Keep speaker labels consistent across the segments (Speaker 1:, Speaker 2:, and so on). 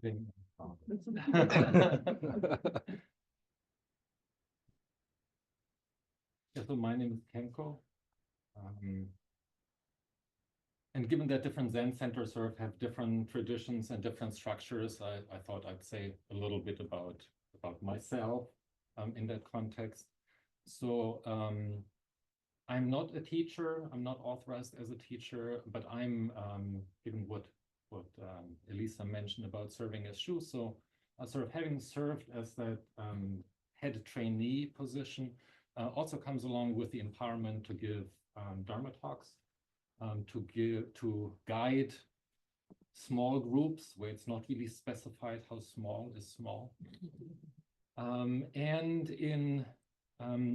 Speaker 1: sitting. Yeah, so my name is Kenkō. And given that different Zen centers sort of have different traditions and different structures, I thought I'd say a little bit about myself in that context. So I'm not a teacher. I'm not authorized as a teacher, but I'm, given what Elisa mentioned about serving as Shuso, sort of having served as that head trainee position, also comes along with the empowerment to give Dharma talks, to guide small groups where it's not really specified how small is small. And in,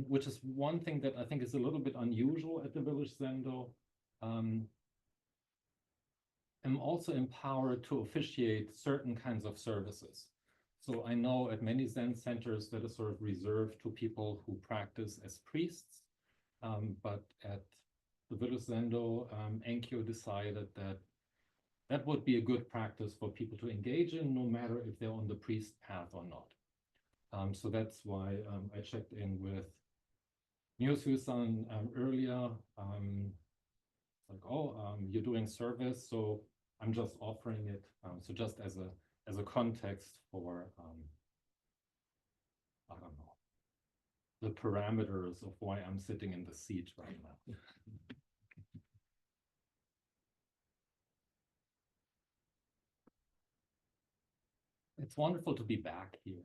Speaker 1: which is one thing that I think is a little bit unusual at the Village Zendo, I'm also empowered to officiate certain kinds of services. So I know at many Zen centers that is sort of reserved to people who practice as priests, but at the Village Zendo, Enkyo decided that that would be a good practice for people to engage in, no matter if they're on the priest path or not. So that's why I checked in with Myosu-san earlier. Like, oh, you're doing service, so I'm just offering it. So just as a context for, I don't know, the parameters of why I'm sitting in the seat right now. It's wonderful to be back here.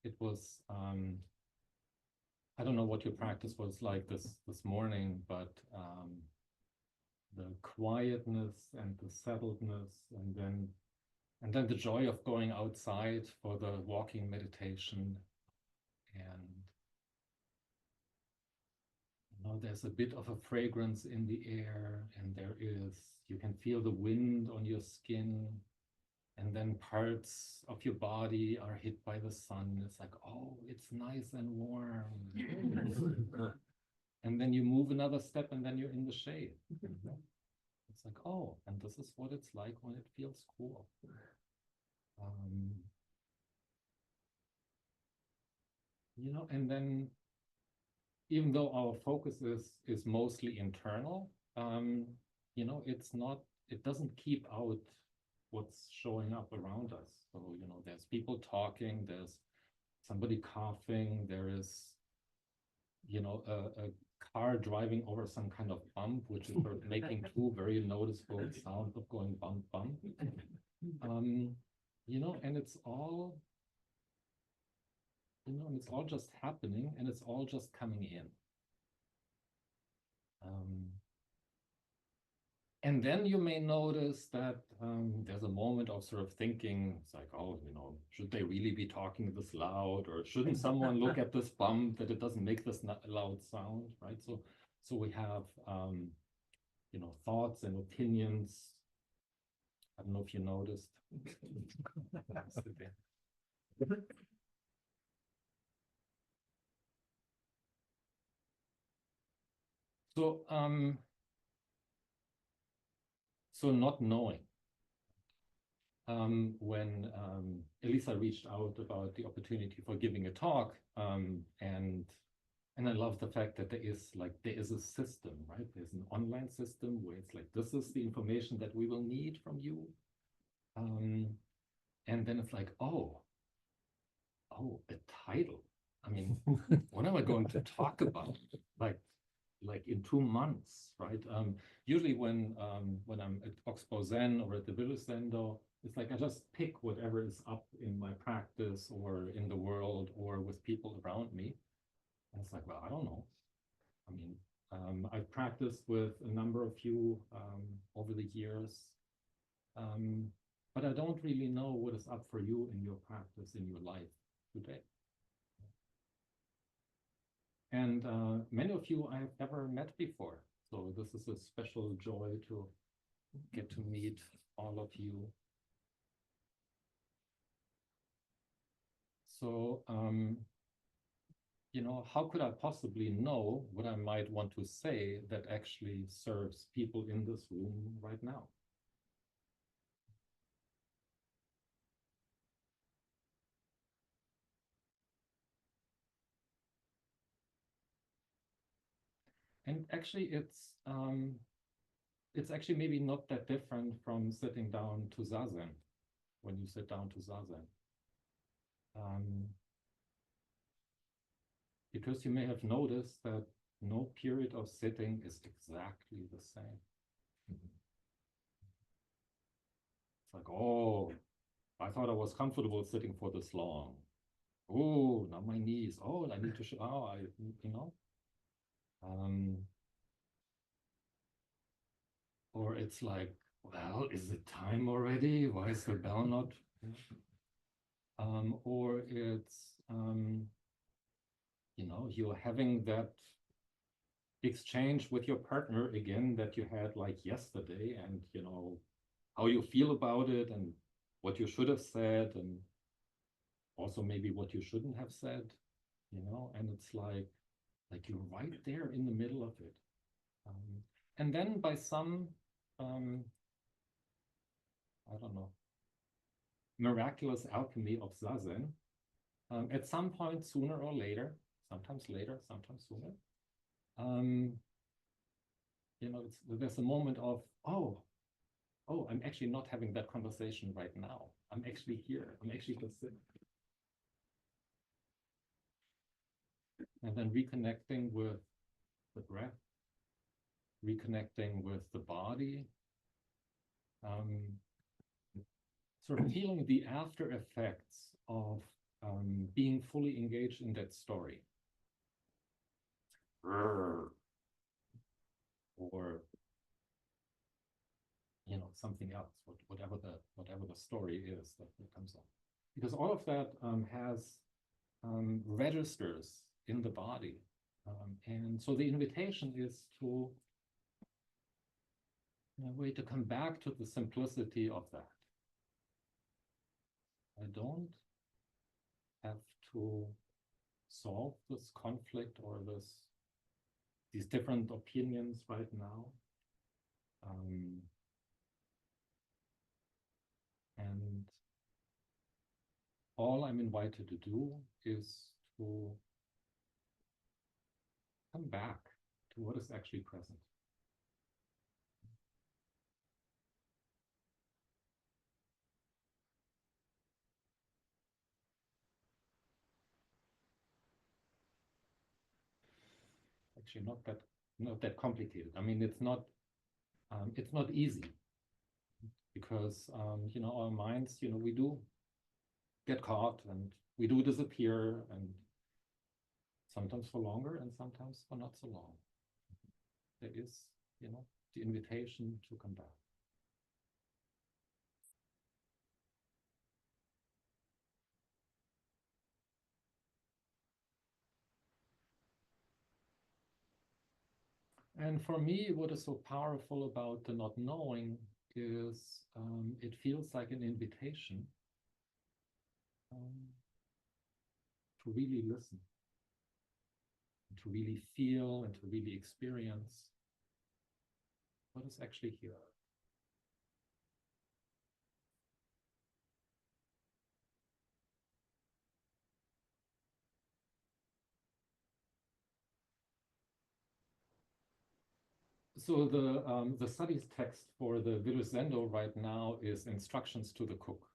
Speaker 1: It was, I don't know what your practice was like this morning, but the quietness and the settledness, and then the joy of going outside for the walking meditation. And you know, there's a bit of a fragrance in the air, and you can feel the wind on your skin. And then parts of your body are hit by the sun. It's like, oh, it's nice and warm. And then you move another step and then you're in the shade. It's like, oh, and this is what it's like when it feels cool. You know, and then even though our focus is mostly internal, you know, it doesn't keep out what's showing up around us. So, you know, there's people talking, there's somebody coughing, there is, you know, a car driving over some kind of bump, which is sort of making two very noticeable sounds of going bump, bump. You know, and it's all, you know, and it's all just happening, and it's all just coming in. And then you may notice that there's a moment of sort of thinking, it's like, oh, you know, should they really be talking this loud, or shouldn't someone look at this bump that it doesn't make this loud sound, right? So we have, you know, thoughts and opinions. I don't know if you noticed. So not knowing. When Elisa reached out about the opportunity for giving a talk, and I love the fact that there is a system, right? There's an online system where it's like, this is the information that we will need from you. And then it's like, oh, a title. I mean, what am I going to talk about? Like in 2 months, right? Usually when I'm at Oxbow Zen or at the Village Zendo, it's like I just pick whatever is up in my practice or in the world or with people around me. And it's like, well, I don't know. I mean, I've practiced with a number of you over the years, but I don't really know what is up for you in your practice, in your life today. And many of you I have never met before. So this is a special joy to get to meet all of you. So, you know, how could I possibly know what I might want to say that actually serves people in this room right now? And actually, it's actually maybe not that different from sitting down to zazen, when you sit down to zazen. Because you may have noticed that no period of sitting is exactly the same. It's like, oh, I thought I was comfortable sitting for this long. Oh, now my knees. Oh, I need to show, oh, you know. Or it's like, well, is it time already? Why is the bell not? Or it's, you know, you're having that exchange with your partner again that you had like yesterday, and you know how you feel about it and what you should have said, and also maybe what you shouldn't have said, you know, and it's like you're right there in the middle of it. And then by some I don't know, miraculous alchemy of zazen, at some point, sooner or later, sometimes sooner, you know, there's a moment of, oh, I'm actually not having that conversation right now. I'm actually here. I'm actually just sitting. And then reconnecting with the breath, reconnecting with the body, sort of feeling the after effects of being fully engaged in that story. Or, you know, something else, whatever the story is that comes up. Because all of that has registers in the body. And so the invitation is to, in a way, to come back to the simplicity of that. I don't have to solve this conflict or these different opinions right now. And all I'm invited to do is to come back to what is actually present. Actually, not that complicated. I mean, it's not easy, because you know, our minds, you know, we do get caught and we do disappear, and sometimes for longer and sometimes for not so long. There is, you know, the invitation to come back. And for me, what is so powerful about the not knowing is it feels like an invitation to really listen, to really feel, and to really experience what is actually here. So the studies text for the Village Zendo right now is Instructions to the Cook,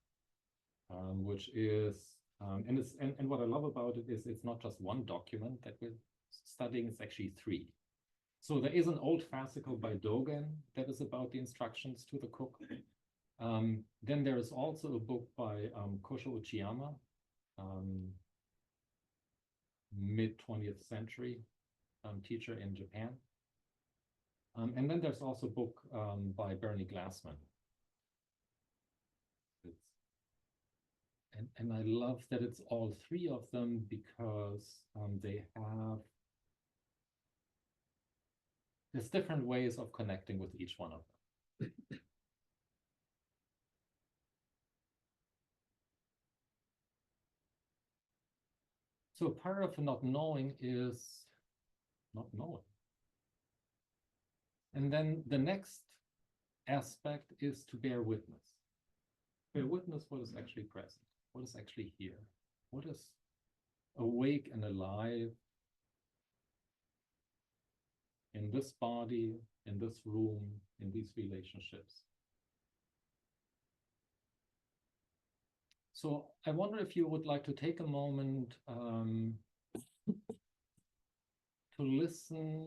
Speaker 1: which is and what I love about it is it's not just one document that we're studying; it's actually three. So there is an old fascicle by Dogen that is about the instructions to the cook. Then there is also a book by Kosho Uchiyama, mid-20th century teacher in Japan. And then there's also a book by Bernie Glassman. And I love that it's all three of them, because there's different ways of connecting with each one of them. So part of not knowing is not knowing. And then the next aspect is to bear witness. Bear witness what is actually present, what is actually here, what is awake and alive in this body, in this room, in these relationships. So I wonder if you would like to take a moment to listen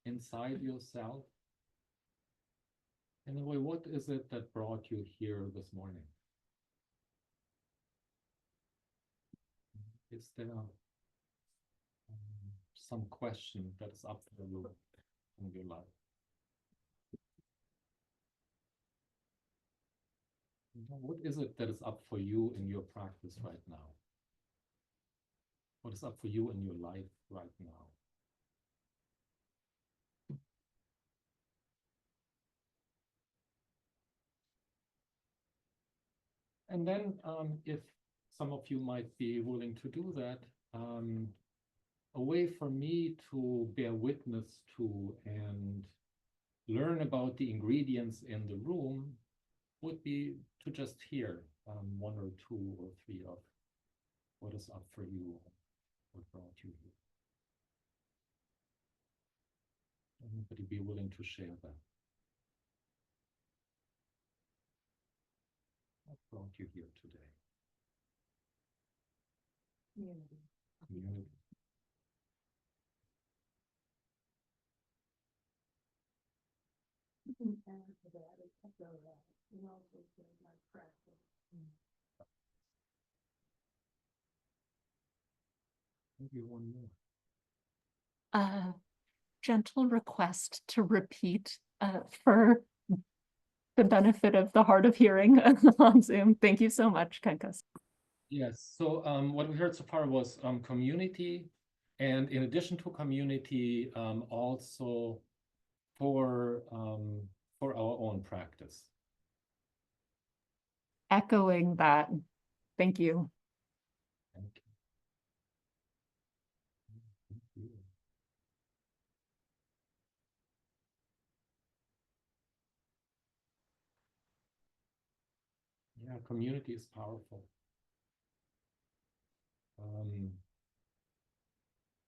Speaker 1: inside yourself. In a way, what is it that brought you here this morning? Is there some question that is up for you in your life? What is it that is up for you in your practice right now? What is up for you in your life right now? And then if some of you might be willing to do that, a way for me to bear witness to and learn about the ingredients in the room would be to just hear one or two or three of what is up for you, what brought you here. Anybody be willing to share that? What brought you here today?
Speaker 2: Community.
Speaker 1: Community.
Speaker 2: And for that, it's also that, and also for my practice.
Speaker 1: Maybe one more.
Speaker 3: Gentle request to repeat for the benefit of the hard of hearing on Zoom. Thank you so much, Kenkō.
Speaker 1: Yes, so what we heard so far was community, and in addition to community, also for our own practice.
Speaker 3: Echoing that. Thank you.
Speaker 1: Thank you. Thank you. Yeah, community is powerful.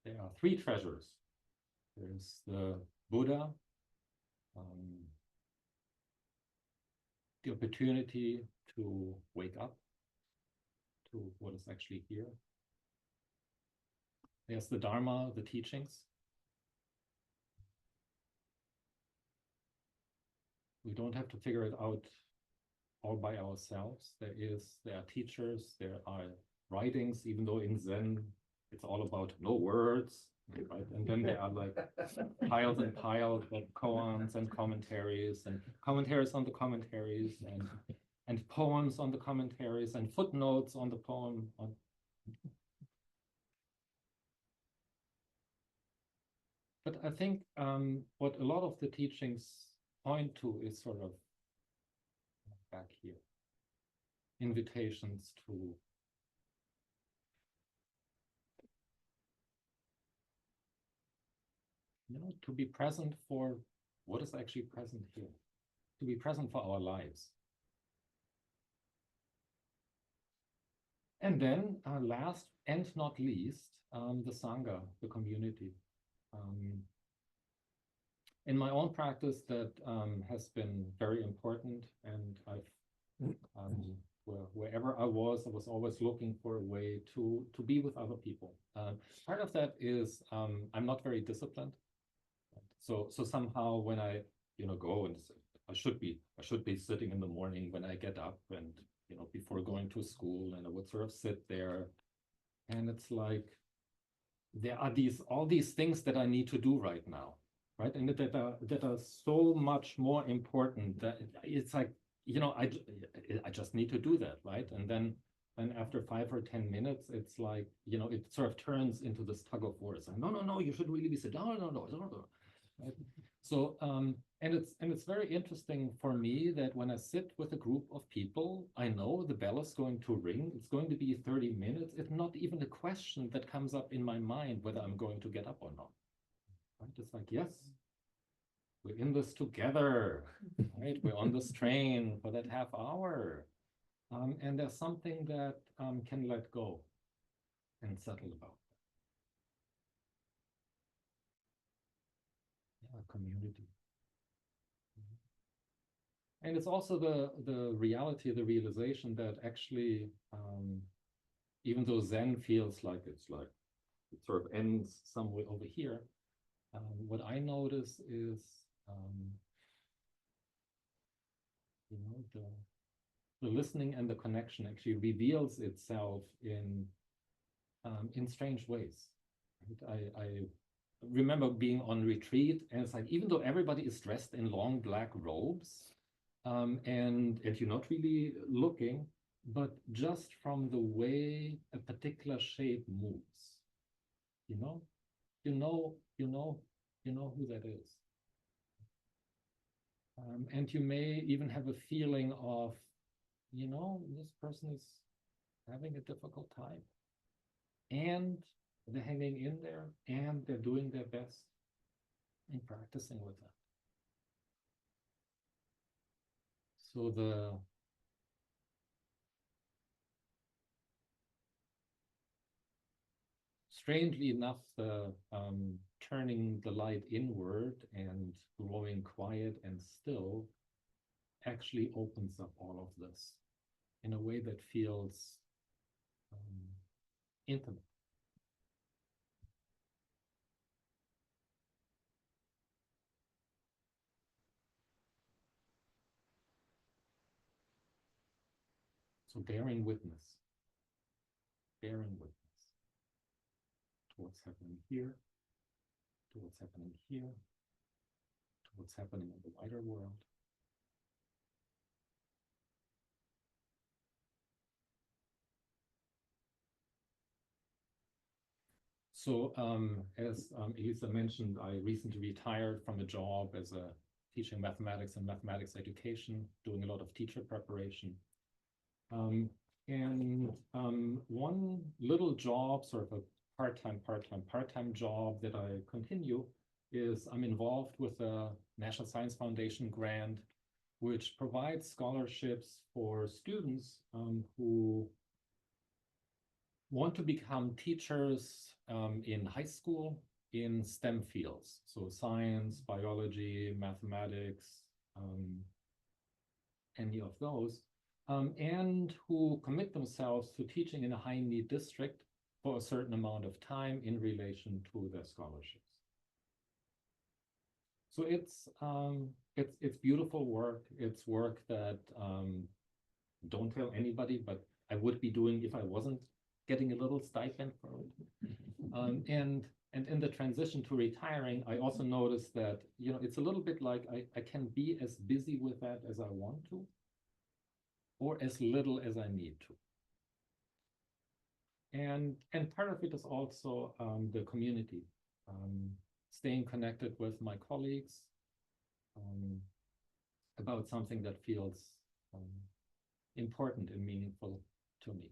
Speaker 1: There are three treasures. There's the Buddha, the opportunity to wake up to what is actually here. There's the Dharma, the teachings. We don't have to figure it out all by ourselves. There are teachers, there are writings, even though in Zen it's all about no words, right? And then there are like piles and piles of koans and commentaries on the commentaries and poems on the commentaries and footnotes on the poem. But I think what a lot of the teachings point to is sort of back here. Invitations to to be present for what is actually present here, to be present for our lives. And then last and not least, the Sangha, the community. In my own practice, that has been very important, and wherever I was always looking for a way to be with other people. Part of that is I'm not very disciplined. So somehow when I go and I should be sitting in the morning when I get up and before going to school, and I would sort of sit there, and it's like there are all these things that I need to do right now, right? And that are so much more important that it's like I just need to do that, right? And then after 5 or 10 minutes, it's like it sort of turns into this tug of war. It's like no, you should really be sitting. No. Right? So and it's very interesting for me that when I sit with a group of people, I know the bell is going to ring. It's going to be 30 minutes. It's not even a question that comes up in my mind whether I'm going to get up or not. Right? It's like, yes, we're in this together. Right? We're on this train for that half hour. And there's something that can let go and settle about. community. And it's also the reality, the realization that actually, even though Zen feels like it sort of ends somewhere over here, what I notice is, you know, the listening and the connection actually reveals itself in strange ways. Right? I remember being on retreat, and it's like, even though everybody is dressed in long black robes, and you're not really looking, but just from the way a particular shape moves, you know who that is. And you may even have a feeling of, this person is having a difficult time. And they're hanging in there, and they're doing their best in practicing with that. So strangely enough, the turning the light inward and growing quiet and still actually opens up all of this in a way that feels intimate. So bearing witness to what's happening here, to what's happening here, to what's happening in the wider world. So as Elisa mentioned, I recently retired from a job as a teaching mathematics and mathematics education, doing a lot of teacher preparation. And one little job, sort of a part-time job that I continue is I'm involved with a National Science Foundation grant, which provides scholarships for students who want to become teachers in high school in STEM fields. So science, biology, mathematics, any of those. And who commit themselves to teaching in a high-need district for a certain amount of time in relation to their scholarships. So it's beautiful work. It's work that don't tell anybody, but I would be doing if I wasn't getting a little stipend for it. And in the transition to retiring, I also noticed that it's a little bit like I can be as busy with that as I want to, or as little as I need to. And part of it is also the community, staying connected with my colleagues about something that feels important and meaningful to me.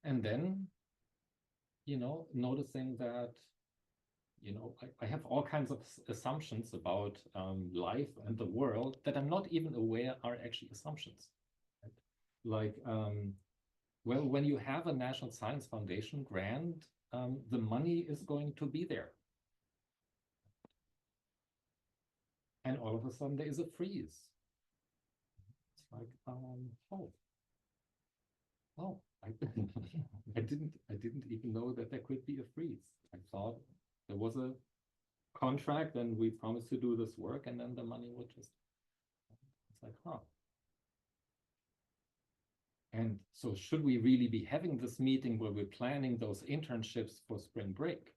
Speaker 1: And then, noticing that I have all kinds of assumptions about life and the world that I'm not even aware are actually assumptions. Right? Like, well, when you have a National Science Foundation grant, the money is going to be there. And all of a sudden there is a freeze. It's like, I didn't even know that there could be a freeze. I thought there was a contract and we promised to do this work, and then the money would just, it's like, huh. And so should we really be having this meeting where we're planning those internships for spring break,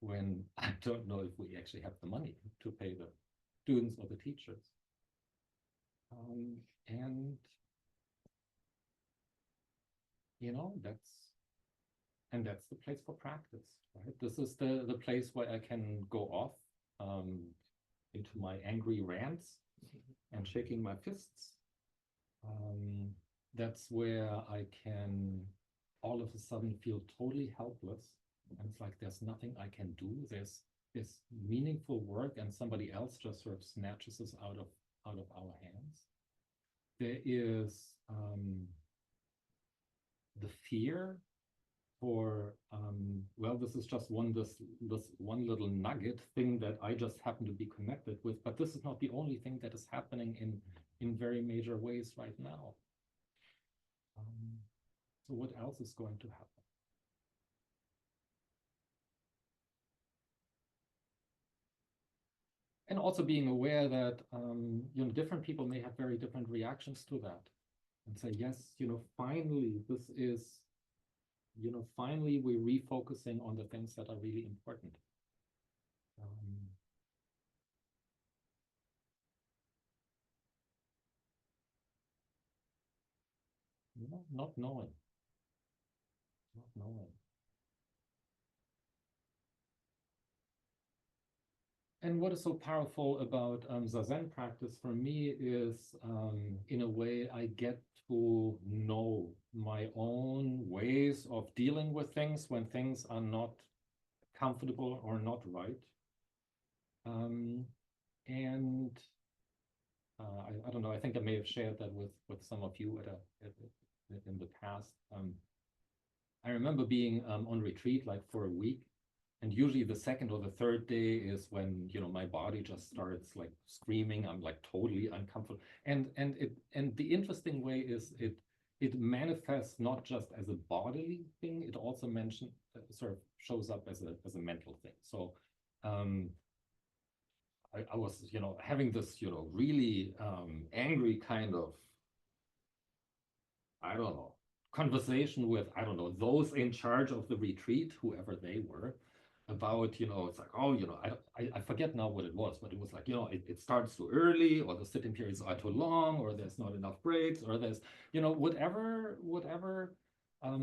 Speaker 1: when I don't know if we actually have the money to pay the students or the teachers? And that's the place for practice, right? This is the place where I can go off into my angry rants and shaking my fists. That's where I can all of a sudden feel totally helpless. And it's like, there's nothing I can do. There's this meaningful work and somebody else just sort of snatches us out of our hands. There is the fear for, well, this is just this one little nugget thing that I just happen to be connected with, but this is not the only thing that is happening in very major ways right now. So what else is going to happen? And also being aware that, you know, different people may have very different reactions to that and say, yes, you know, finally, this is, you know, finally we're refocusing on the things that are really important. You know, not knowing. And what is so powerful about Zazen practice for me is, in a way, I get to know my own ways of dealing with things when things are not comfortable or not right. I don't know, I think I may have shared that with some of you in the past. I remember being on retreat like for a week, and usually the second or the third day is when, you know, my body just starts like screaming. I'm like totally uncomfortable. And the interesting way is it manifests not just as a bodily thing, it also sort of shows up as a mental thing. So I was, you know, having this, you know, really angry kind of, I don't know, conversation with, I don't know, those in charge of the retreat, whoever they were, about, you know, it's like, oh, you know, I forget now what it was, but it was like, you know, it starts too early, or the sitting periods are too long, or there's not enough breaks, or there's, you know, whatever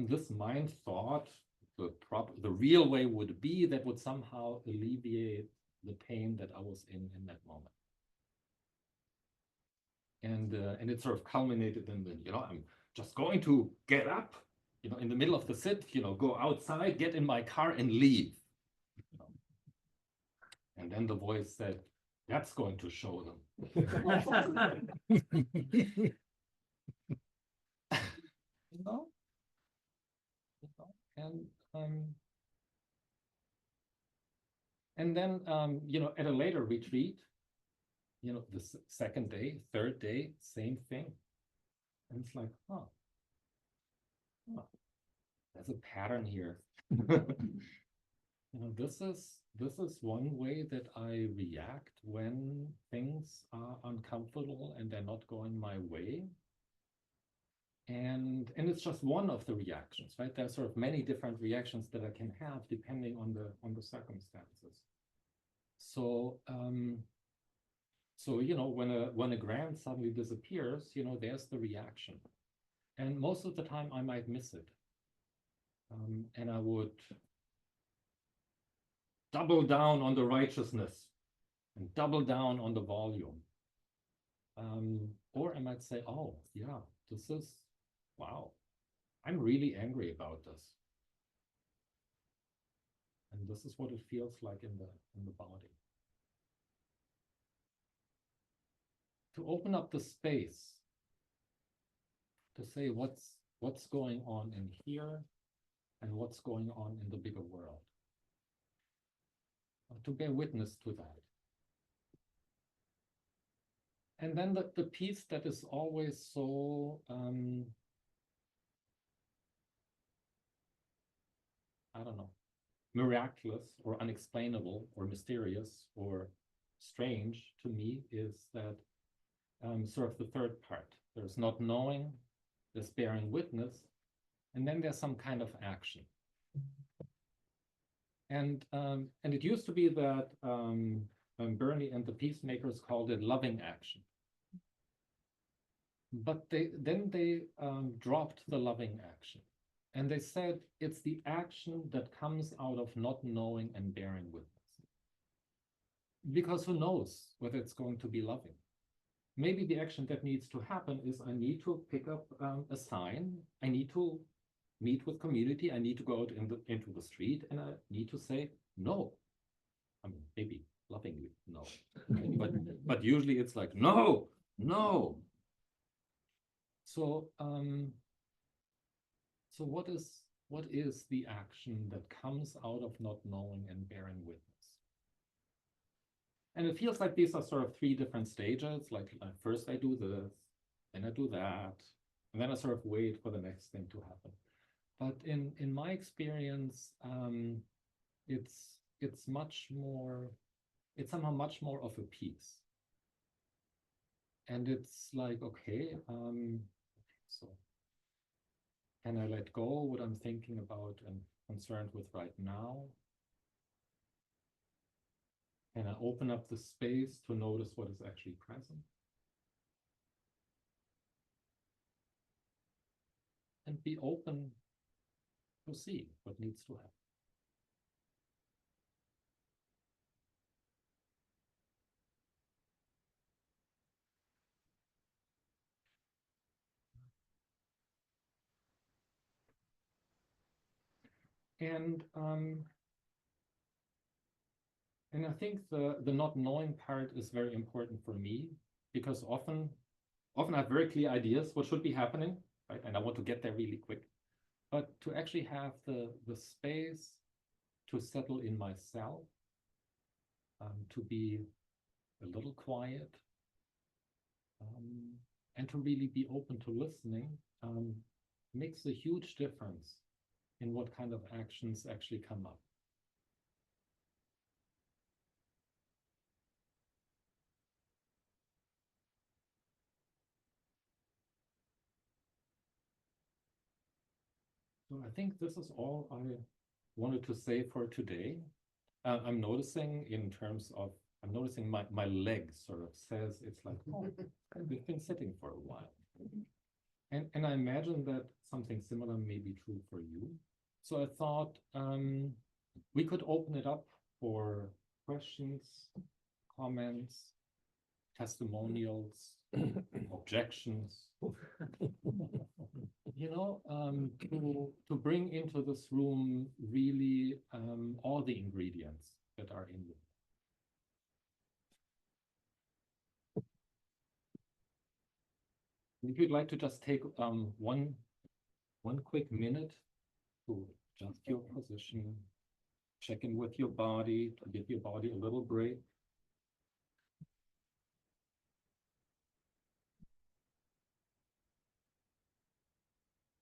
Speaker 1: this mind thought the real way would be, that would somehow alleviate the pain that I was in that moment. And it sort of culminated in the, you know, I'm just going to get up, you know, in the middle of the sit, you know, go outside, get in my car and leave. You know? And then the voice said, that's going to show them. You know? And then, you know, at a later retreat, you know, the second day, third day, same thing. And it's like, huh, there's a pattern here. You know, this is one way that I react when things are uncomfortable and they're not going my way. And it's just one of the reactions, right? There's sort of many different reactions that I can have depending on the circumstances. So you know, when a grant suddenly disappears, you know, there's the reaction, and most of the time I might miss it, and I would double down on the righteousness and double down on the volume, or I might say, oh yeah, this is, wow, I'm really angry about this, and this is what it feels like in the body. To open up the space to say what's going on in here and what's going on in the bigger world. To bear witness to that. And then the piece that is always so I don't know, miraculous or unexplainable or mysterious or strange to me is that sort of the third part. There's not knowing, there's bearing witness, and then there's some kind of action. And it used to be that Bernie and the peacemakers called it loving action. But they dropped the loving action. And they said it's the action that comes out of not knowing and bearing witness. Because who knows whether it's going to be loving? Maybe the action that needs to happen is I need to pick up a sign, I need to meet with community, I need to go out into the street, and I need to say no. I mean, maybe lovingly, no. but usually it's like, no, no. So so what is what is the action that comes out of not knowing and bearing witness? And it feels like these are sort of three different stages. Like first I do this, then I do that, and then I sort of wait for the next thing to happen. But in my experience, it's much more, it's somehow much more of a piece. And it's like, okay, so can I let go what I'm thinking about and concerned with right now? Can I open up the space to notice what is actually present? And be open to see what needs to happen. And I think the not knowing part is very important for me, because often I have very clear ideas what should be happening, right? And I want to get there really quick. But to actually have the space to settle in myself, to be a little quiet, and to really be open to listening, makes a huge difference in what kind of actions actually come up. So I think this is all I wanted to say for today. I'm noticing in terms of, I'm noticing my legs sort of says, it's like, oh, we've been sitting for a while. And I imagine that something similar may be true for you. So I thought we could open it up for questions, comments, testimonials, objections, you know, to bring into this room really all the ingredients that are in it. If you'd like to just take one quick minute to adjust your position, check in with your body, to give your body a little break.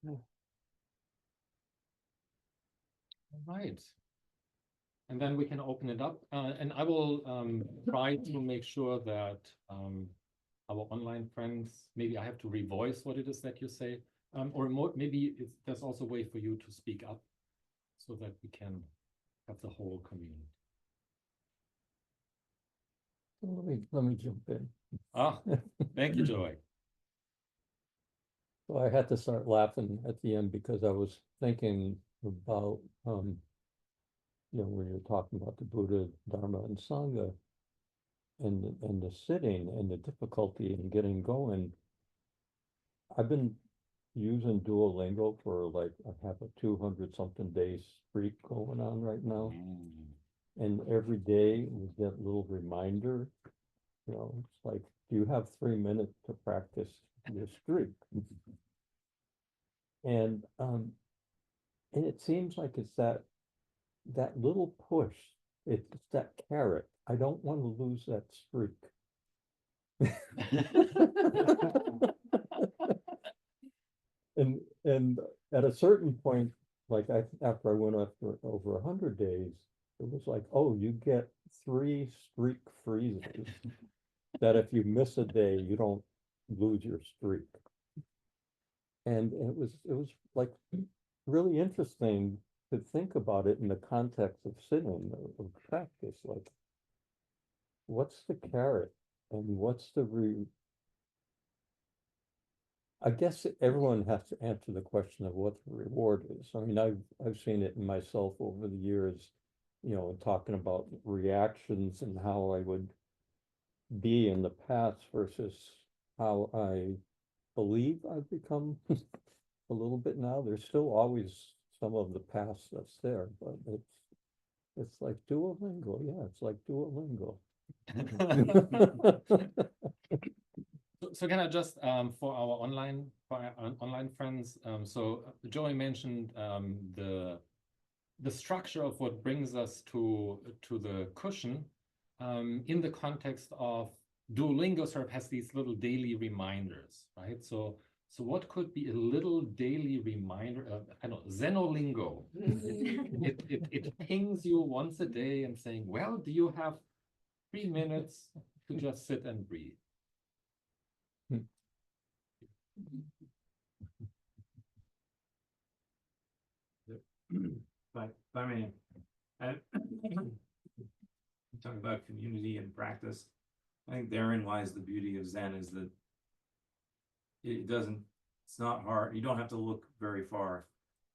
Speaker 1: All right. And then we can open it up. And I will try to make sure that our online friends, maybe I have to revoice what it is that you say, or more, maybe there's also a way for you to speak up so that we can have the whole community.
Speaker 4: Let me jump in.
Speaker 1: Thank you, Joy.
Speaker 4: So I had to start laughing at the end because I was thinking about, when you're talking about the Buddha, Dharma, and Sangha, and the sitting and the difficulty in getting going. I've been using Duolingo for like, I have a 200-something days streak going on right now. And every day we get a little reminder, it's like, do you have 3 minutes to practice your streak? And it seems like it's that little push, it's that carrot. I don't want to lose that streak. And at a certain point, like after I went after over 100 days, it was like, oh, you get 3 streak freezes. That if you miss a day, you don't lose your streak. And it was like really interesting to think about it in the context of sitting, of practice. Like, what's the carrot and what's the I guess everyone has to answer the question of what the reward is. I mean, I've seen it in myself over the years, talking about reactions and how I would be in the past versus how I believe I've become a little bit now. There's still always some of the past that's there, but it's like Duolingo. Yeah, it's like Duolingo.
Speaker 1: So can I just for our online friends, so Joey mentioned the structure of what brings us to the cushion in the context of Duolingo sort of has these little daily reminders, right? So what could be a little daily reminder of, I don't know, Zenolingo? It pings you once a day and saying, well, do you have 3 minutes to just sit and breathe?
Speaker 5: But I mean, talk about community and practice. I think therein lies the beauty of Zen, is that it's not hard. You don't have to look very far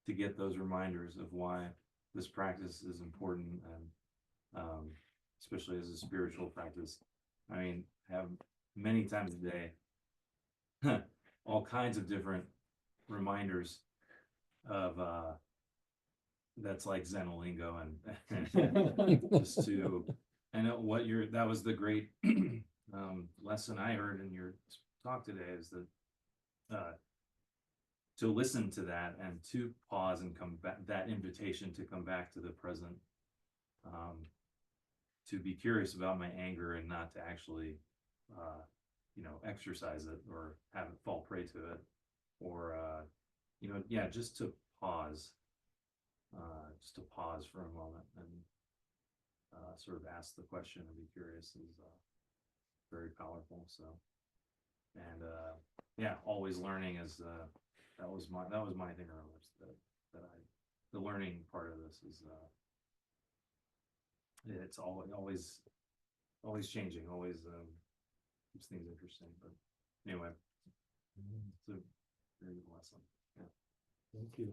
Speaker 5: to get those reminders of why this practice is important, and especially as a spiritual practice. I mean, have many times a day all kinds of different reminders of that's like Zenolingo, and just to, and that was the great lesson I heard in your talk today, is that to listen to that and to pause and come back, that invitation to come back to the present, to be curious about my anger and not to actually exercise it or have it fall prey to it, or just to pause. Just to pause for a moment and sort of ask the question and be curious is very powerful. So, and always learning is that was my thing earlier. The learning part of this is it's always changing, always keeps things interesting. But anyway, it's a very good lesson. Yeah.
Speaker 1: Thank you.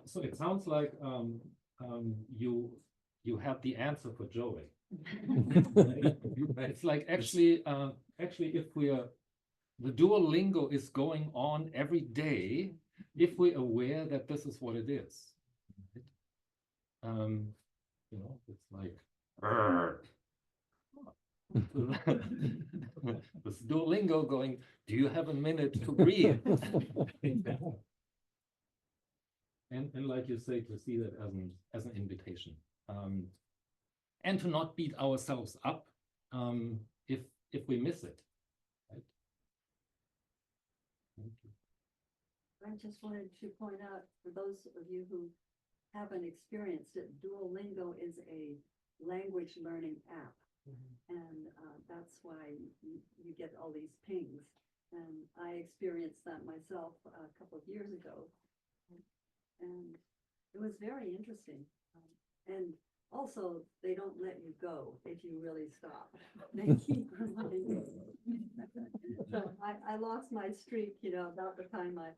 Speaker 1: So it sounds like you have the answer for Joey. It's like actually if the Duolingo is going on every day, if we're aware that this is what it is, it's like this Duolingo going, do you have a minute to breathe? And like you say, to see that as an invitation, and to not beat ourselves up if we miss it. Right? Thank you.
Speaker 2: I just wanted to point out, for those of you who haven't experienced it, Duolingo is a language learning app, and that's why you get all these pings. And I experienced that myself a couple of years ago. And it was very interesting. And also, they don't let you go if you really stop. They keep reminding you. So I lost my streak, about the time I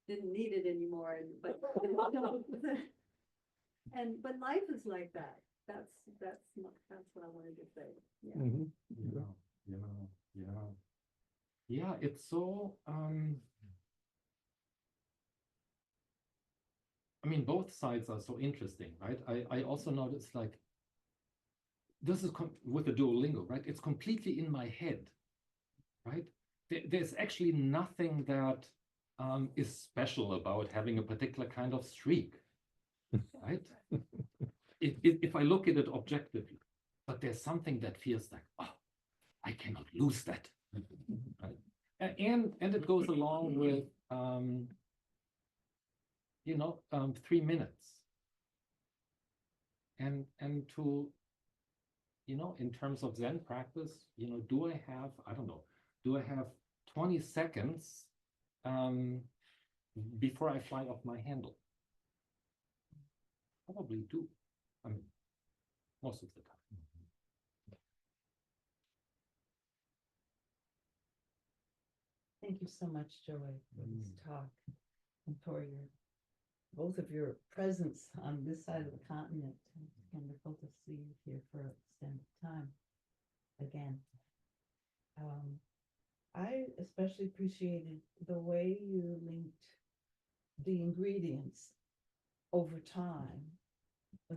Speaker 2: didn't need it anymore. But life is like that. That's what I wanted to say. Yeah.
Speaker 4: Mm-hmm.
Speaker 1: Yeah. It's so. I mean, both sides are so interesting, right? I also noticed, like, this is with the Duolingo, right? It's completely in my head, right? There's actually nothing that is special about having a particular kind of streak, right? If I look at it objectively, but there's something that feels like, oh, I cannot lose that, right? And it goes along with 3 minutes, and to in terms of Zen practice, do I have 20 seconds before I fly off my handle? Probably do. I mean, most of the time.
Speaker 6: Thank you so much, Joey, for this talk and for both of your presence on this side of the continent. It's wonderful to see you here for an extended time again. I especially appreciated the way you linked the ingredients over time.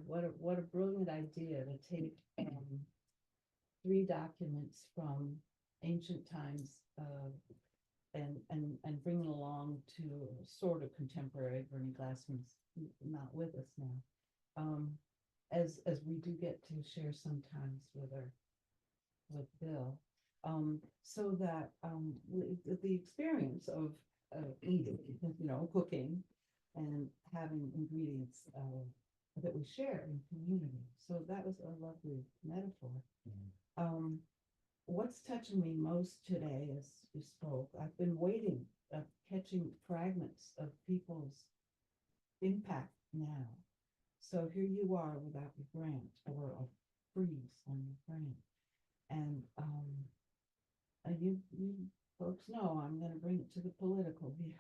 Speaker 6: What a brilliant idea to take 3 documents from ancient times, and bring it along to sort of contemporary. Bernie Glassman's not with us now. As we do get to share sometimes with Bill, so that the experience of eating, cooking and having ingredients that we share in community. So that was a lovely metaphor. What's touching me most today as you spoke, I've been waiting, catching fragments of people's impact now. So here you are without your grant or a freeze on your grant. And you folks know I'm going to bring it to the political here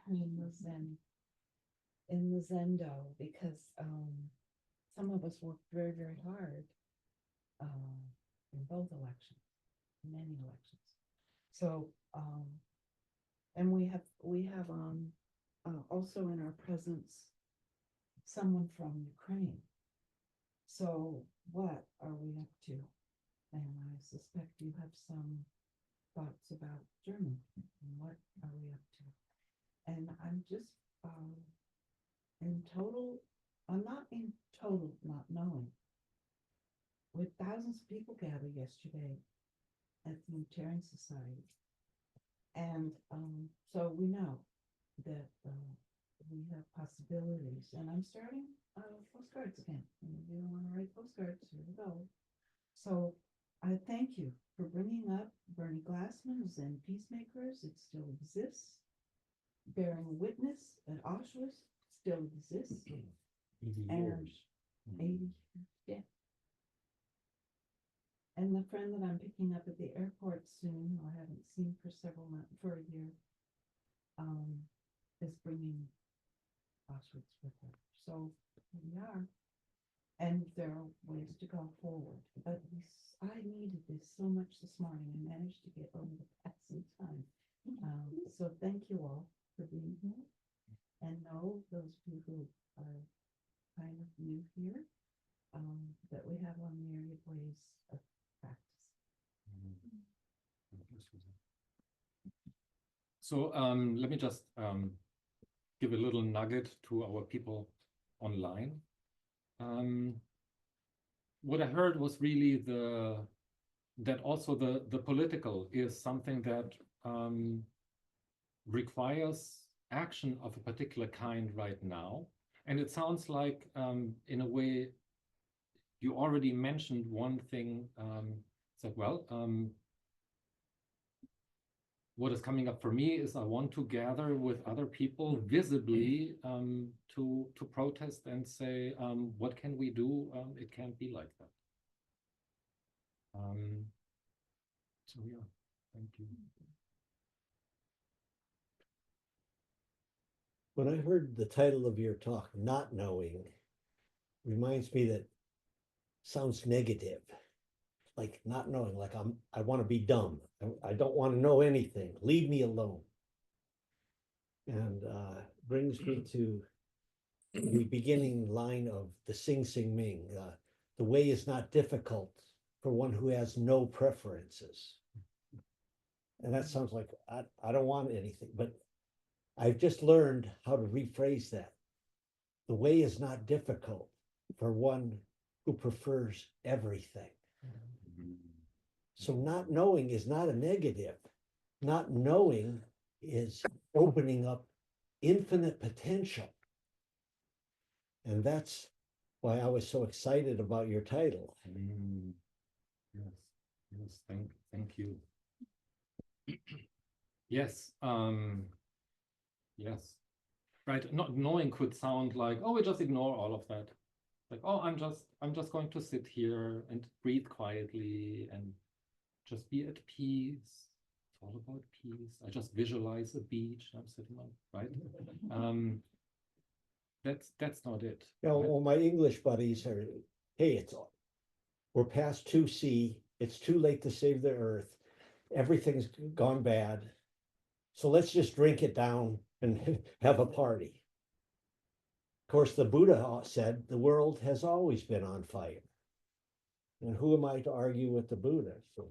Speaker 6: in the Zendo, because some of us worked very, very hard in both elections, many elections. So and we have also in our presence someone from Ukraine. So what are we up to? And I suspect you have some thoughts about Germany and what are we up to? And I'm just I'm not in total not knowing. With thousands of people gathered yesterday at the Unitarian Society. And so we know that we have possibilities. And I'm starting postcards again. And if you don't want to write postcards, here we go. So I thank you for bringing up Bernie Glassman, Zen Peacemakers. It still exists. Bearing witness at Auschwitz still exists.
Speaker 4: 80
Speaker 6: And
Speaker 4: years.
Speaker 6: 80, yeah. And the friend that I'm picking up at the airport soon, who I haven't seen for several months, for a year, is bringing Auschwitz with her. So here we are. And there are ways to go forward. But I needed this so much this morning. I managed to get over the passing time. So thank you all for being here. And know those of you who are kind of new here, that we have a myriad ways of practice.
Speaker 1: So let me just give a little nugget to our people online. What I heard was really that also the political is something that requires action of a particular kind right now. And it sounds like, in a way, you already mentioned one thing, said, well, what is coming up for me is I want to gather with other people visibly to protest and say, what can we do? It can't be like that. So yeah, thank you.
Speaker 7: When I heard the title of your talk, Not Knowing, reminds me that sounds negative, like not knowing, like I want to be dumb. I don't want to know anything. Leave me alone. And brings me to the beginning line of the Sing Sing Ming. The way is not difficult for one who has no preferences. And that sounds like I don't want anything, but I've just learned how to rephrase that. The way is not difficult for one who prefers everything. So not knowing is not a negative. Not knowing is opening up infinite potential. And that's why I was so excited about your title.
Speaker 1: Yes, thank you. Yes, yes, right. Not knowing could sound like, oh, we just ignore all of that. Like, oh, I'm just going to sit here and breathe quietly and just be at peace. It's all about peace. I just visualize a beach I'm sitting on, right? That's not it.
Speaker 7: You know,
Speaker 1: right?
Speaker 7: well, my English buddies are, hey, we're past 2C. It's too late to save the earth. Everything's gone bad. So let's just drink it down and have a party. Of course, the Buddha said the world has always been on fire. And who am I to argue with the Buddha? So,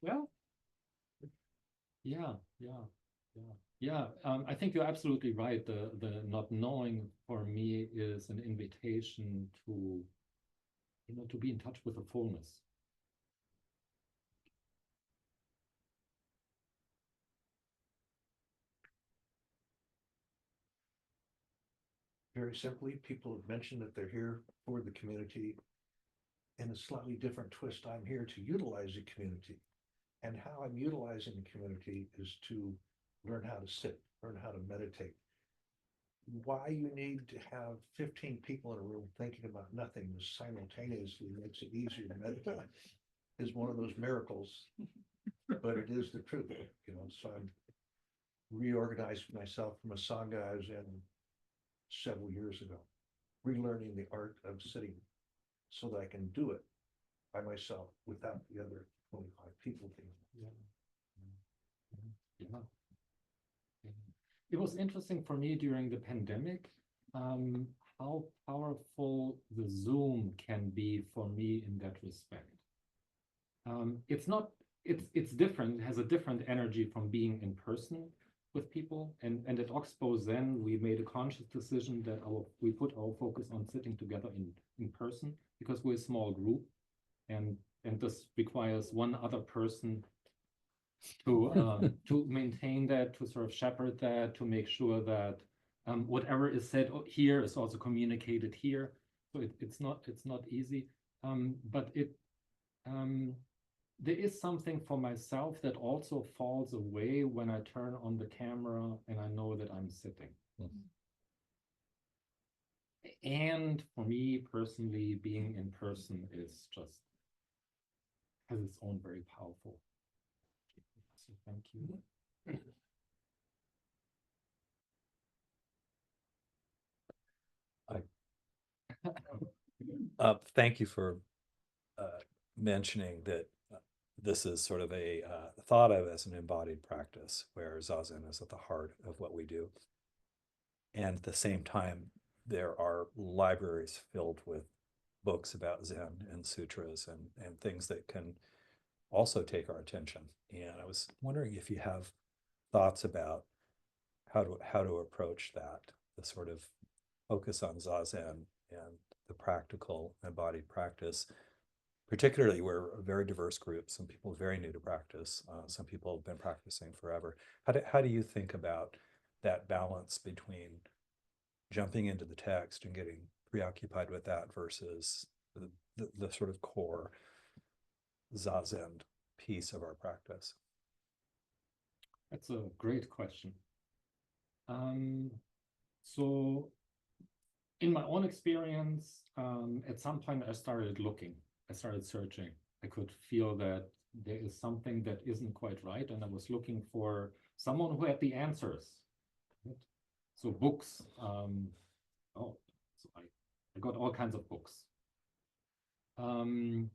Speaker 1: Well, yeah. I think you're absolutely right. The not knowing for me is an invitation to, to be in touch with the fullness.
Speaker 8: Very simply, people have mentioned that they're here for the community. In a slightly different twist, I'm here to utilize the community. And how I'm utilizing the community is to learn how to sit, learn how to meditate. Why you need to have 15 people in a room thinking about nothing simultaneously makes it easier to meditate is one of those miracles, but it is the truth, so I'm reorganized myself from a Sangha I was in several years ago, relearning the art of sitting so that I can do it by myself without the other 25 people being.
Speaker 1: Yeah. It was interesting for me during the pandemic, how powerful the Zoom can be for me in that respect. It's different, it has a different energy from being in person with people. And at Oxbow Zen, we made a conscious decision that we put our focus on sitting together in person because we're a small group, and this requires one other person to maintain that, to sort of shepherd that, to make sure that whatever is said here is also communicated here. So it's not easy, but there is something for myself that also falls away when I turn on the camera and I know that I'm sitting. And for me personally, being in person is just has its own very powerful. So thank you.
Speaker 9: Thank you for mentioning that this is sort of a thought of as an embodied practice where Zazen is at the heart of what we do. And at the same time, there are libraries filled with books about Zen and sutras and things that can also take our attention. And I was wondering if you have thoughts about how to approach that, the sort of focus on Zazen and the practical embodied practice. Particularly, we're a very diverse group. Some people are very new to practice. Some people have been practicing forever. How do you think about that balance between jumping into the text and getting preoccupied with that versus the sort of core Zazen piece of our practice?
Speaker 1: That's a great question. So in my own experience, at some point I started looking. I started searching. I could feel that there is something that isn't quite right, and I was looking for someone who had the answers. Right? So books. So I got all kinds of books. And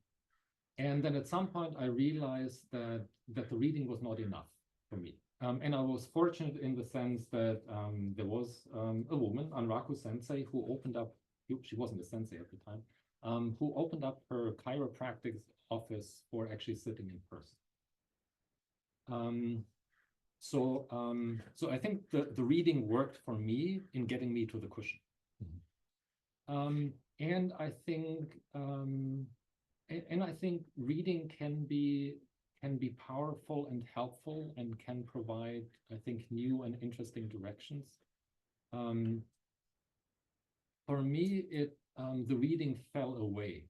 Speaker 1: then at some point I realized that the reading was not enough for me. And I was fortunate in the sense that there was a woman, Anraku Sensei, who opened up. She wasn't a sensei at the time. Who opened up her chiropractic office for actually sitting in person. So I think the reading worked for me in getting me to the cushion. And I think reading can be powerful and helpful and can provide, I think, new and interesting directions. For me, the reading fell away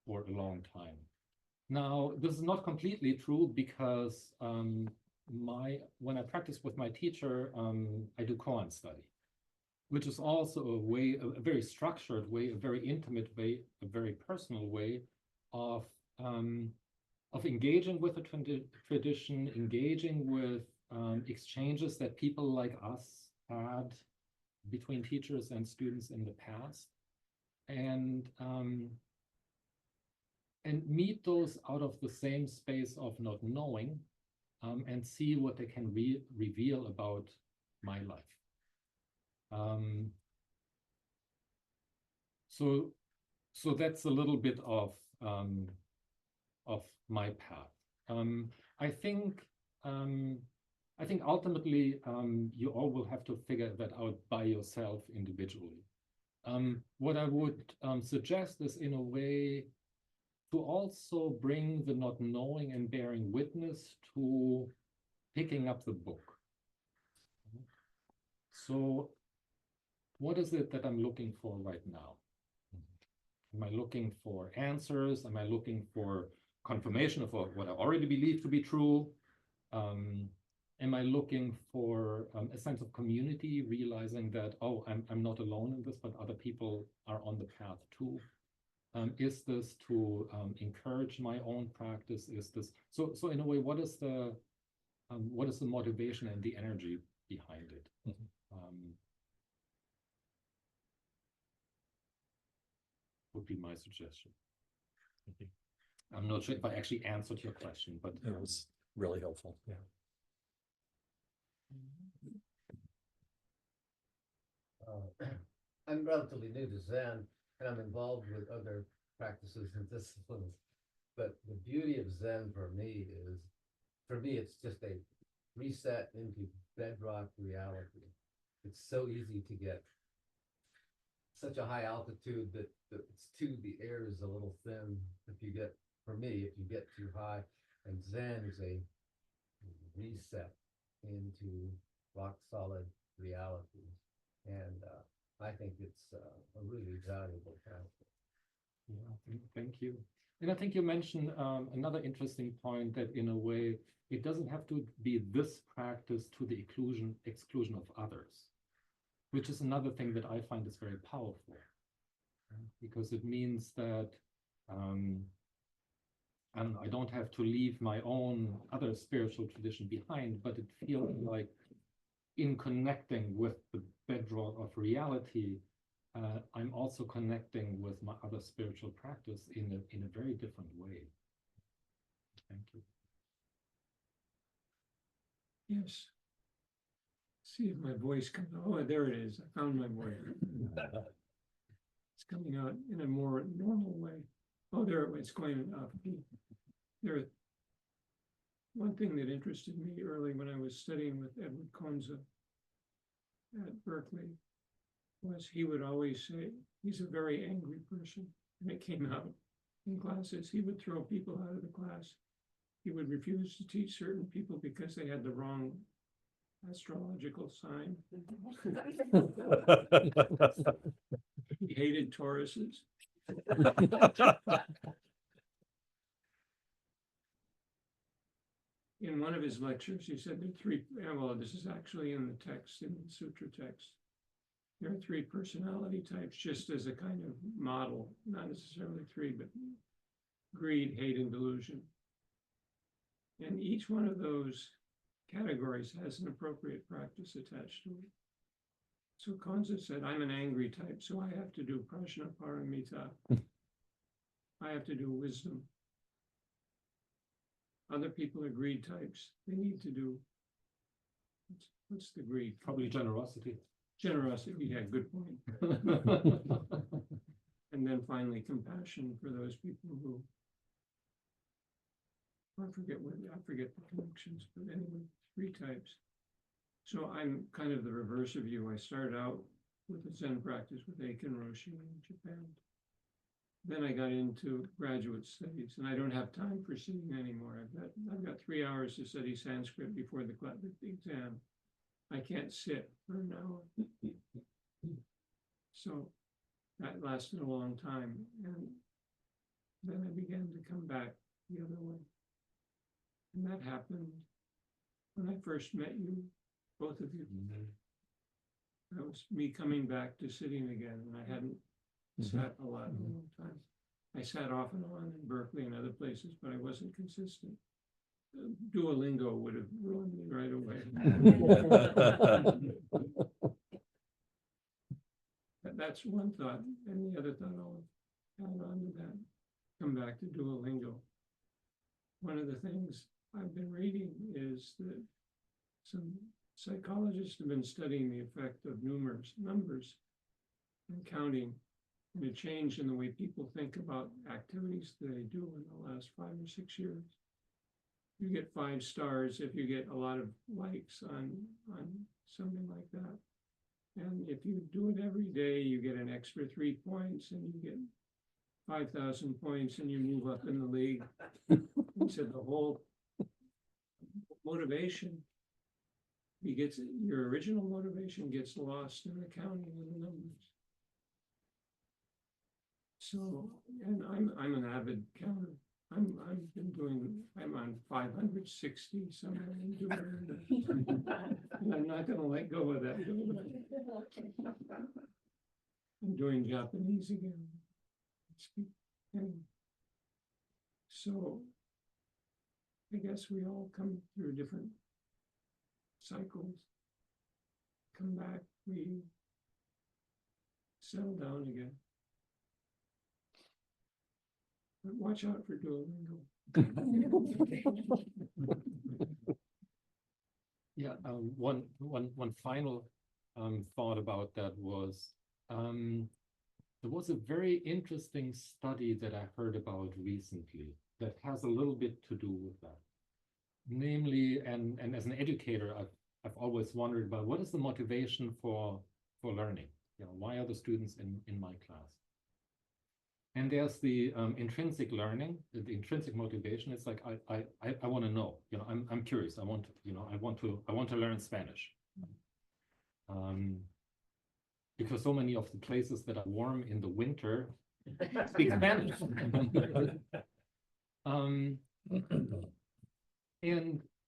Speaker 1: for a long time. Now, this is not completely true because when I practice with my teacher, I do koan study, which is also a very structured way, a very intimate way, a very personal way of engaging with the tradition, engaging with exchanges that people like us had between teachers and students in the past, and meet those out of the same space of not knowing, and see what they can reveal about my life. So that's a little bit of my path. I think ultimately you all will have to figure that out by yourself individually. What I would suggest is, in a way, to also bring the not knowing and bearing witness to picking up the book. So what is it that I'm looking for right now? Am I looking for answers? Am I looking for confirmation of what I already believe to be true? Am I looking for a sense of community, realizing that, oh, I'm not alone in this, but other people are on the path too? Is this to encourage my own practice? Is this so in a way, what is the motivation and the energy behind it? Would be my suggestion. I'm not sure if I actually answered your question, but
Speaker 9: It was really helpful. Yeah.
Speaker 10: I'm relatively new to Zen, and I'm involved with other practices and disciplines. But the beauty of Zen for me it's just a reset into bedrock reality. It's so easy to get such a high altitude that the air is a little thin if you get too high. And Zen is a reset into rock solid reality. And I think it's a really valuable practice.
Speaker 1: yeah, thank you. And I think you mentioned another interesting point, that in a way, it doesn't have to be this practice to the exclusion of others, which is another thing that I find is very powerful, because it means that I don't have to leave my own other spiritual tradition behind, but it feels like in connecting with the bedrock of reality, I'm also connecting with my other spiritual practice in a very different way. Thank you.
Speaker 11: Yes. See if my voice comes. Oh, there it is. I found my voice. It's coming out in a more normal way. Oh, there it's going up. One thing that interested me early when I was studying with Edward Konza at Berkeley was he would always say he's a very angry person. And it came out in classes. He would throw people out of the class. He would refuse to teach certain people because they had the wrong astrological sign. He hated Tauruses. In one of his lectures, he said there are three, well, this is actually in the text, in the sutra text. There are three personality types, just as a kind of model, not necessarily three, but greed, hate, and delusion. And each one of those categories has an appropriate practice attached to it. So Konza said, I'm an angry type, so I have to do prajnaparamita. I have to do wisdom. Other people are greed types. They need to do, what's the greed?
Speaker 1: Probably generosity.
Speaker 11: Generosity, yeah, good point. And then finally, compassion for those people who, I forget the connections, but anyway, three types. So I'm kind of the reverse of you. I started out with a Zen practice with Enkyo Roshi in Japan. Then I got into graduate studies, and I don't have time for sitting anymore. I've got 3 hours to study Sanskrit before the exam. I can't sit for an hour. So that lasted a long time. And then I began to come back the other way. And that happened when I first met you, both of you. That was me coming back to sitting again, and I hadn't sat a lot in a long time. I sat off and on in Berkeley and other places, but I wasn't consistent. Duolingo would have ruined me right away. That's one thought, and the other thought I'll add on to that. Come back to Duolingo. One of the things I've been reading is that some psychologists have been studying the effect of numbers and counting and a change in the way people think about activities that they do in the last 5 or 6 years. You get 5 stars if you get a lot of likes on something like that. And if you do it every day, you get an extra 3 points and you get 5,000 points and you move up in the league. He said the whole motivation, your original motivation gets lost in the counting of the numbers. So, and I'm an avid counter. I'm on 560 somewhere. And I'm not gonna let go of that. I'm doing Japanese again. Anyway. So I guess we all come through different cycles. Come back, we settle down again. But watch out for Duolingo.
Speaker 1: Yeah, one final thought about that was there was a very interesting study that I heard about recently that has a little bit to do with that. Namely, and as an educator, I've always wondered about what is the motivation for learning? You know, why are the students in my class? And there's the intrinsic learning, the intrinsic motivation. It's like I want to know. You know, I'm curious. I want to learn Spanish. Because so many of the places that are warm in the winter speak Spanish.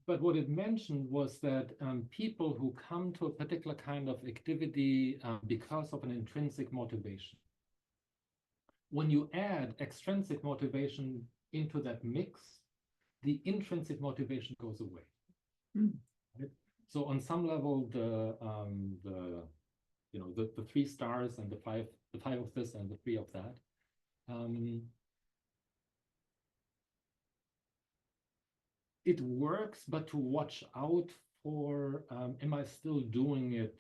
Speaker 1: But what it mentioned was that people who come to a particular kind of activity because of an intrinsic motivation, when you add extrinsic motivation into that mix, the intrinsic motivation goes away. Right? So on some level, the 3 stars and the five of this and the 3 of that, it works, but to watch out for, am I still doing it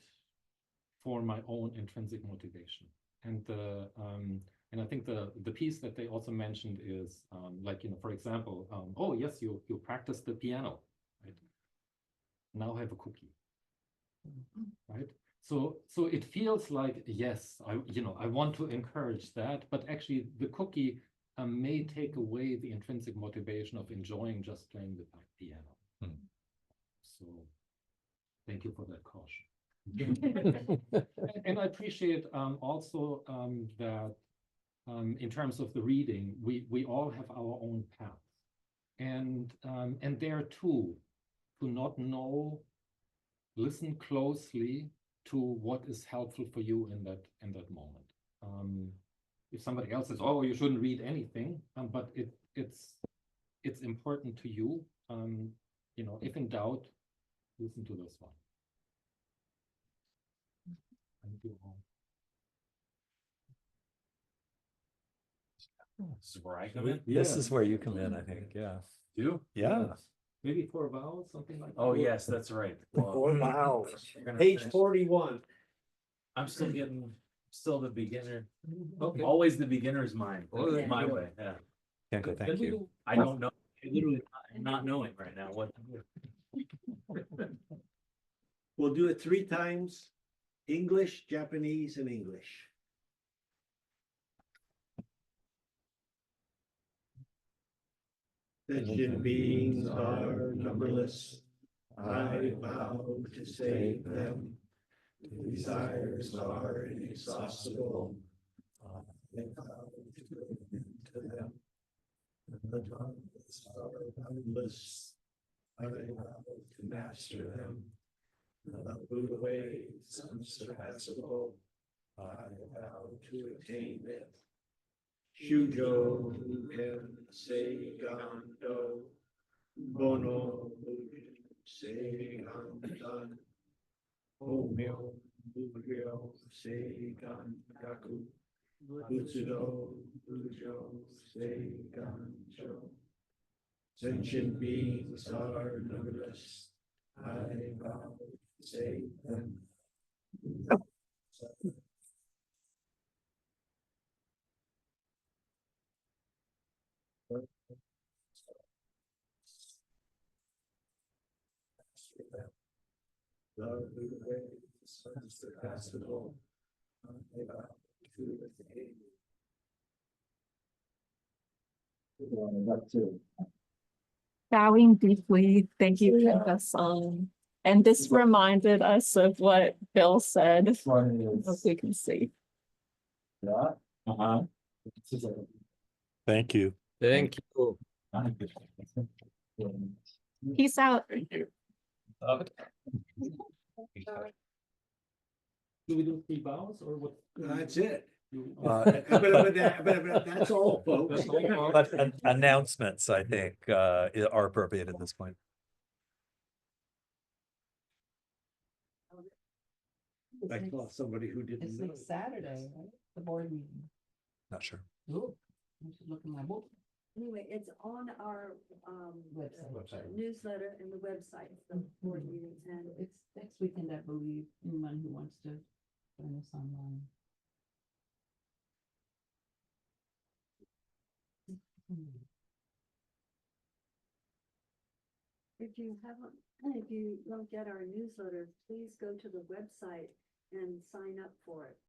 Speaker 1: for my own intrinsic motivation? And I think the piece that they also mentioned is like, for example, oh yes, you practice the piano, right? Now have a cookie, right? So it feels like, yes, I want to encourage that, but actually the cookie may take away the intrinsic motivation of enjoying just playing the piano. So thank you for that caution. And I appreciate also that in terms of the reading, we all have our own paths, and there too, to not know, listen closely to what is helpful for you in that moment. If somebody else says, "Oh, you shouldn't read anything," but it's important to you, if in doubt, listen to this one. Thank you all.
Speaker 5: This is where I come in.
Speaker 9: This is where you come in, I think, yeah.
Speaker 5: You?
Speaker 9: Yeah.
Speaker 1: Maybe 4 vowels, something like that.
Speaker 5: Oh, yes, that's right. Well,
Speaker 7: Wow.
Speaker 5: you're gonna
Speaker 7: Page
Speaker 5: finish.
Speaker 7: 41.
Speaker 5: I'm still the beginner.
Speaker 1: Okay.
Speaker 5: Always the beginner's mind,
Speaker 1: Okay.
Speaker 5: my way, yeah.
Speaker 9: Kenkō, thank you.
Speaker 5: I don't know, I literally not knowing right now what to do.
Speaker 7: We'll do it 3 times, English, Japanese, and English. Sentient beings are numberless. I vow to save them. Desires are inexhaustible. I vow to go into them. The darkness are boundless. I vow to master them. The Buddha way is unsurpassable. I vow to attain it. Shujo en Seigando Bono Seigan Dan Homyo Muryo Seigan Gaku Butsudo Bujo Seigan Jo. Sentient beings are numberless. I vow to save them.
Speaker 3: Bowing deeply, thank you, Kenkō-san. And this reminded us of what Bill said, as we can see.
Speaker 9: Thank you.
Speaker 10: Thank you.
Speaker 3: Peace out.
Speaker 1: Do we do 3 bows or what?
Speaker 8: That's it.
Speaker 1: But
Speaker 8: that's all, folks.
Speaker 9: But announcements, I think, are appropriate at this point.
Speaker 8: I saw somebody who didn't
Speaker 6: It's
Speaker 8: know.
Speaker 6: next Saturday, right? The board meeting.
Speaker 9: Not sure.
Speaker 6: Ooh, I should look in my book.
Speaker 2: Anyway, it's on our
Speaker 6: Website.
Speaker 2: newsletter and the website, the board meetings, and
Speaker 6: It's next weekend, I believe, anyone who wants to join us online.
Speaker 2: if you don't get our newsletter, please go to the website and sign up for it.